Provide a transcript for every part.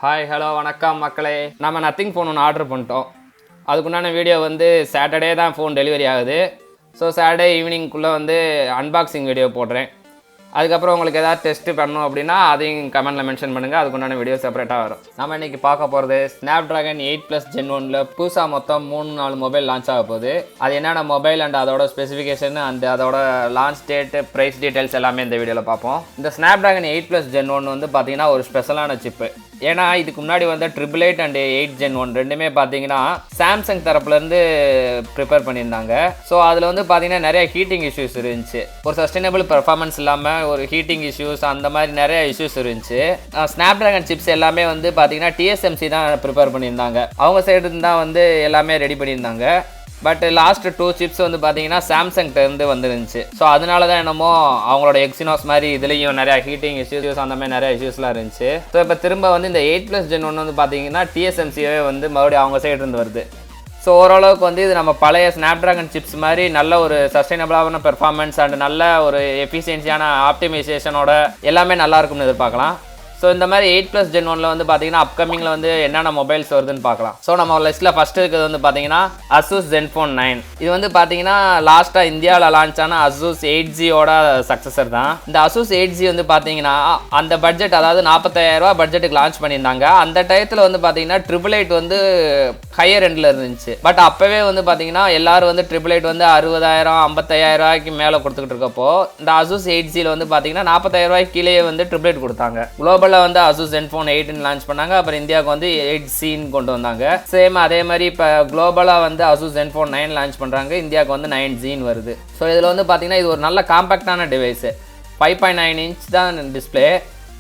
Hi hello வணக்கம் மக்களே. நம்ம நத்திங் ஃபோன் ஒன்று ஆர்டர் பண்ணிட்டோம். அதுக்குண்டான வீடியோ வந்து சாட்டர்டே தான் ஃபோன் டெலிவரி ஆகுது. ஸோ சாட்டர்டே ஈவினிங்குள்ளே வந்து அன்பாக்சிங் வீடியோ போடுறேன். அதுக்கப்புறம் உங்களுக்கு எதாவது டெஸ்ட்டு பண்ணணும் அப்படின்னா அதையும் கமெண்ட்டில் மென்ஷன் பண்ணுங்கள். அதுக்குண்டான வீடியோ செப்பரேட்டாக வரும். நம்ம இன்றைக்கி பார்க்க போகிறது ஸ்னாப்ட்ராகன் 8+ Gen 1ல் புதுசாக மொத்தம் 3-4 மொபைல் லான்ச் ஆக போகுது. அது என்னென்ன மொபைல் அண்ட் அதோட ஸ்பெசிஃபிகேஷன் அண்ட் அதோட லான்ச் டேட்டு ப்ரைஸ் டீட்டெயில்ஸ் எல்லாமே இந்த வீடியோவில் பார்ப்போம். இந்த ஸ்னாப்ட்ராகன் 8+ Gen 1 வந்து பார்த்தீங்கன்னா ஒரு ஸ்பெஷலான சிப்பு. ஏன்னா இதுக்கு முன்னாடி வந்து 888 அண்ட் 8 Gen 1 ரெண்டுமே பார்த்தீங்கன்னா சாம்சங் தரப்புலேருந்து ப்ரிப்பேர் பண்ணியிருந்தாங்க. ஸோ அதில் வந்து பார்த்தீங்கன்னா நிறைய ஹீட்டிங் இஷ்யூஸ் இருந்துச்சு. ஒரு சஸ்டைனபிள் பெர்ஃபார்மன்ஸ் இல்லாமல் ஒரு ஹீட்டிங் இஷ்யூஸ் அந்த மாதிரி நிறைய இஷ்யூஸ் இருந்துச்சு. ஸ்னாப்ட்ராகன் சிப்ஸ் எல்லாமே வந்து பார்த்தீங்கன்னா TSMC தான் ப்ரிப்பேர் பண்ணியிருந்தாங்க. அவங்க சைடு தான் வந்து எல்லாமே ரெடி பண்ணியிருந்தாங்க. பட் லாஸ்ட் 2 சிப்ஸ் வந்து பார்த்தீங்கன்னா சாம்சங்கிட்டேருந்து வந்துருந்துச்சு. ஸோ அதனால தான் என்னமோ அவங்களோட எக்ஸினோஸ் மாதிரி இதுலேயும் நிறையா ஹீட்டிங் இஷ்யூஸ் அந்த மாதிரி நிறைய இஷ்யூஸ்லாம் இருந்துச்சு. ஸோ இப்போ திரும்ப வந்து இந்த 8+ Gen 1 வந்து பார்த்தீங்கன்னா TSMCவே வந்து மறுபடியும் அவங்க சைடு இருந்து வருது. ஸோ ஓரளவுக்கு வந்து இது நம்ம பழைய ஸ்னாப்ட்ராகன் சிப்ஸ் மாதிரி நல்ல ஒரு சஸ்டைனபிளான பெர்ஃபார்மன்ஸ் அண்ட் நல்ல ஒரு எஃபிஷியன்சியான ஆப்டிமைசேஷனோட எல்லாமே நல்லா இருக்கும்னு எதிர்பார்க்கலாம். ஸோ இந்த மாதிரி 8+ Gen 1ல் வந்து பார்த்தீங்கன்னா அப்கமிங்கில் வந்து என்னென்ன மொபைல்ஸ் வருதுன்னு பார்க்கலாம். ஸோ நம்ம லிஸ்ட்டில் ஃபஸ்ட்டு இருக்கிறது வந்து பார்த்தீங்கன்னா Asus Zenfone 9. இது வந்து பார்த்தீங்கன்னா லாஸ்ட்டாக இந்தியாவில் லான்ச் ஆன Asus 8Gயோட சக்ஸஸர் தான். இந்த Asus 8G வந்து பார்த்தீங்கன்னா அந்த பட்ஜெட், அதாவது 45,000 பட்ஜெட்டுக்கு லான்ச் பண்ணியிருந்தாங்க. அந்த டயத்தில் வந்து பார்த்தீங்கன்னா 888 வந்து ஹையர் எண்டில் இருந்துச்சு. பட் அப்போவே வந்து பார்த்தீங்கன்னா எல்லாரும் வந்து 888 வந்து 60,000 55,000 மேலே கொடுத்துக்கிட்டு இருக்கப்போ இந்த Asus 8Gயில் வந்து பார்த்தீங்கன்னா 40,000 கீழே வந்து 888 கொடுத்தாங்க. குளோபல் வந்து Asus Zenfone 8 லான்ச் பண்ணாங்க. அப்புறம் இந்தியாவுக்கு வந்து 8C கொண்டு வந்தாங்க. சேம் அதே மாதிரி இப்போ குளோபலாக வந்து Asus Zenfone 9 லான்ச் பண்ணுறாங்க. இந்தியாவுக்கு வந்து 9C வருது. ஸோ இதில் வந்து பார்த்தீங்கன்னா இது ஒரு நல்ல காம்பேக்டான டிவைஸு. 5.9 இன்ச் தான் display,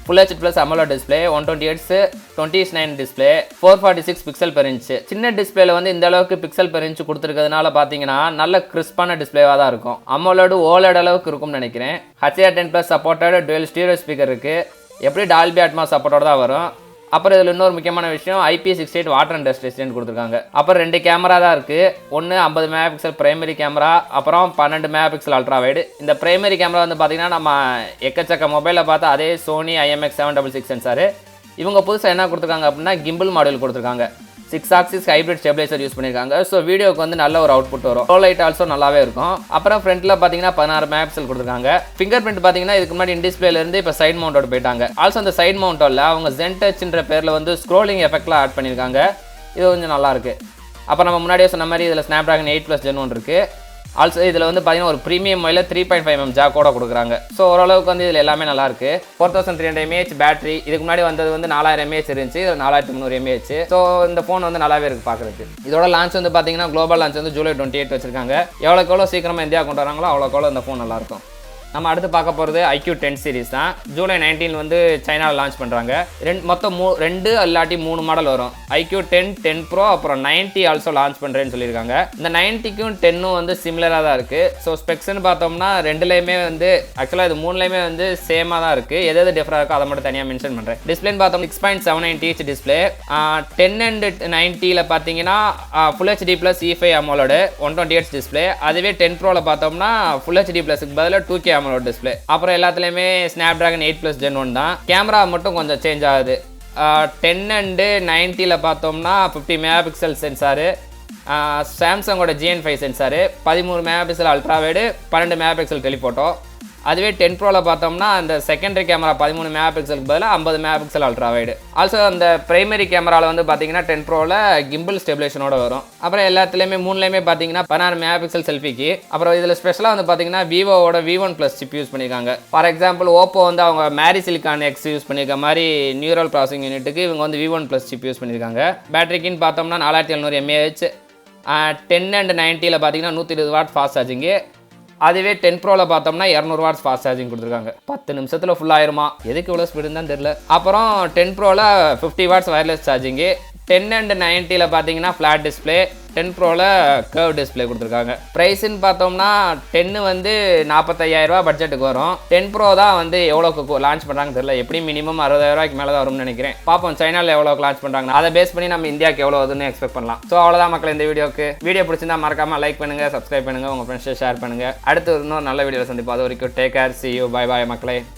Full HD Plus AMOLED display, 120Hz 20:9 display, 446 pixel per inch. சின்ன டிஸ்பிளேல வந்து இந்த அளவுக்கு பிக்சல் பெர் இன்ச் கொடுத்துருக்கிறதுனால பார்த்தீங்கன்னா நல்ல கிறிஸ்பான டிஸ்பிளேவாக தான் இருக்கும். AMOLED OLED அளவுக்கு இருக்கும்னு நினைக்கிறேன். HDR10+ supported twelve stereo speaker இருக்குது. எப்படி டால்பி அட்மாஸ் சப்போர்ட்டோட தான் வரும். அப்புறம் இதில் இன்னொரு முக்கியமான விஷயம், IP68 water and dust resistant கொடுத்துருக்காங்க. அப்புறம் 2 கேமரா தான் இருக்குது. ஒன்று 50 MP பிரைமரி கேமரா, அப்புறம் 12 MP அல்ட்ரா வைடு. இந்த பிரைமரி கேமரா வந்து பார்த்தீங்கன்னா நம்ம எக்கச்சக்க மொபைலில் பார்த்தா அதே சோனி IMX766 சென்சாரு. இவங்க புதுசாக என்ன கொடுத்துருக்காங்க அப்படின்னா கிம்பிள் மாடல் கொடுத்துருக்காங்க. 6 ஆக்சிஸ் ஹைப்ரிட் ஸ்டெபிலைசர் யூஸ் பண்ணியிருக்காங்க. ஸோ வீடியோக்கு வந்து நல்ல ஒரு அவுட்புட் வரும். லோ லைட் ஆல்சோ நல்லாவே இருக்கும். அப்புறம் ஃப்ரண்ட்டில் பார்த்தீங்கன்னா 16 MP கொடுத்துருக்காங்க. ஃபிங்கர் பிரிண்ட் பார்த்தீங்கன்னா இதுக்கு முன்னாடி டிஸ்பிளேலேருந்து இப்போ சைட் மவுண்டோட போயிட்டாங்க. ஆல்சோ அந்த சைட் மவுண்டோட அவங்க ZenTouchன்ற பேரில் வந்து ஸ்க்ரோலிங் எஃபெக்ட்லாம் ஆட் பண்ணியிருக்காங்க. இது கொஞ்சம் நல்லாயிருக்கு. அப்போ நம்ம முன்னாடியே சொன்ன மாதிரி இதில் ஸ்னாப்ட்ராகன் 8+ Gen 1 இருக்குது. ஆல்சோ இதில் வந்து பார்த்தீங்கன்னா ஒரு ப்ரீமியம் மொபைலில் 3.5mm ஜாக்கோட கொடுக்குறாங்க. ஸோ ஓரளவுக்கு வந்து இதில் எல்லாமே நல்லாயிருக்கு. 4300 mAh பேட்டரி. இதுக்கு முன்னாடி வந்தது வந்து 4000 mAh இருந்துச்சு. இது 4300 mAh. ஸோ இந்த ஃபோன் வந்து நல்லாவே இருக்குது பார்க்குறதுக்கு. இதோட லான்ச் வந்து பார்த்தீங்கன்னா குளோபல் லான்ச் வந்து ஜூலை 28 வச்சிருக்காங்க. எவ்வளோ சீக்கிரமாக இந்தியா கொண்டு வராங்களோ அவ்வளோக்கு இந்த ஃபோன் நல்லாயிருக்கும். நம்ம அடுத்து பார்க்க போகிறது Iqoo 10 சீரிஸ் தான். ஜூலை 19 வந்து சைனாவில் லான்ச் பண்ணுறாங்க. மொத்தம் 2 இல்லாட்டி 3 மாடல் வரும். Iqoo 10, 10 Pro, அப்புறம் 90 ஆல்சோ லான்ச் பண்ணுறேன்னு சொல்லியிருக்காங்க. இந்த 90க்கும் 10ம் வந்து சிமிலராக தான் இருக்குது. ஸோ ஸ்பெக்ஸ்ன்னு பார்த்தோம்னா ரெண்டுலேயுமே வந்து ஆக்சுவலாக இது 3லேயுமே வந்து சேமாக தான் இருக்குது. எது டிஃபராக இருக்கோ அதை மட்டும் தனியாக மென்ஷன் பண்ணுறேன். டிஸ்பிளேன்னு பார்த்தோம் 6.79 inch டிஸ்பிளே. 10 and 90ல் பார்த்தீங்கன்னா Full HD Plus E5 AMOLED 120Hz display. அதுவே 10 Proவில் பார்த்தோம்னா Full HD Plusக்கு பதிலாக 2K AMOLED டிஸ்பிளே. அப்புறம் எல்லாத்துலேயுமே ஸ்னாப்ட்ராகன் 8+ Gen 1 தான். கேமரா மட்டும் கொஞ்சம் சேஞ்ச் ஆகுது. 10 and 90ல் பார்த்தோம்னா 50 MP சென்சாரு, சாம்சங்கோட GN5 sensor, 13 MP ultra wide, 12 MP telephoto. அதுவே 10 Proவில் பார்த்தோம்னா அந்த செகண்டரி கேமரா 13 MP பதிலாக 50 MP அல்ட்ரா வைடு. ஆல்சோ அந்த பிரைமரி கேமராவில் வந்து பார்த்தீங்கன்னா 10 Proவில் கிம்பிள் ஸ்டெபிலேஷனோட வரும். அப்புறம் எல்லாத்துலேயுமே 3லேயுமே பார்த்தீங்கன்னா 16 MP செல்ஃபிக்கு. அப்புறம் இதில் ஸ்பெஷலாக வந்து பார்த்தீங்கன்னா விவோவோட V1+ சிப் யூஸ் பண்ணியிருக்காங்க. ஃபார் எக்ஸாம்பிள் ஓப்போ வந்து அவங்க மேரி சிலிகான் எக்ஸ் யூஸ் பண்ணியிருக்க மாதிரி நியூரல் ப்ராசஸிங் யூனிட்டுக்கு இவங்க வந்து V1+ சிப் யூஸ் பண்ணியிருக்காங்க. பேட்டரிக்குன்னு பார்த்தோம்னா 4700 mAh. 10 and 90ல் பார்த்தீங்கன்னா 120 வாட் ஃபாஸ்ட் சார்ஜிங்கு. அதுவே 10 Proவில் பார்த்தோம்னா 200 வாட்ஸ் ஃபாஸ்ட் சார்ஜிங் கொடுத்துருக்காங்க. 10 நிமிஷத்தில் ஃபுல் ஆயிருமா, எதுக்கு இவ்வளோ ஸ்பீடுன்னு தான் தெரியல. அப்புறம் 10 Proவில் 50 வாட்ஸ் வயர்லெஸ் சார்ஜிங்கு. 10 and 90ல் பார்த்தீங்கன்னா ஃப்ளாட் டிஸ்பிளே. 10 Proவில் கர்வ் டிஸ்பிளே கொடுத்துருக்காங்க. ப்ரைஸ்ன்னு பார்த்தோம்னா 10 வந்து 45,000 பட்ஜெட்டுக்கு வரும். 10 Pro தான் வந்து எவ்வளோக்கு லான்ச் பண்ணுறாங்கன்னு தெரியல. எப்படி மினிமம் 60,000 மேலே தான் வரும்னு நினைக்கிறேன். பார்ப்போம் சைனாவில் எவ்வளோக்கு லான்ச் பண்ணுறாங்க. அதை பேஸ் பண்ணி நம்ம இந்தியாவுக்கு எவ்வளோ வருதுன்னு எக்ஸ்பெக்ட் பண்ணலாம். ஸோ அவ்வளோதான் மக்கள் இந்த வீடியோக்கு. வீடியோ பிடிச்சிருந்தா மறக்காமல் லைக் பண்ணுங்கள், சப்ஸ்கிரைப் பண்ணுங்கள், உங்கள் ஃப்ரெண்ட்ஸை ஷேர் பண்ணுங்கள். அடுத்து இன்னொரு நல்ல வீடியோவில் சந்திப்போம். அது வரைக்கும் take care, see you, bye bye மக்களே.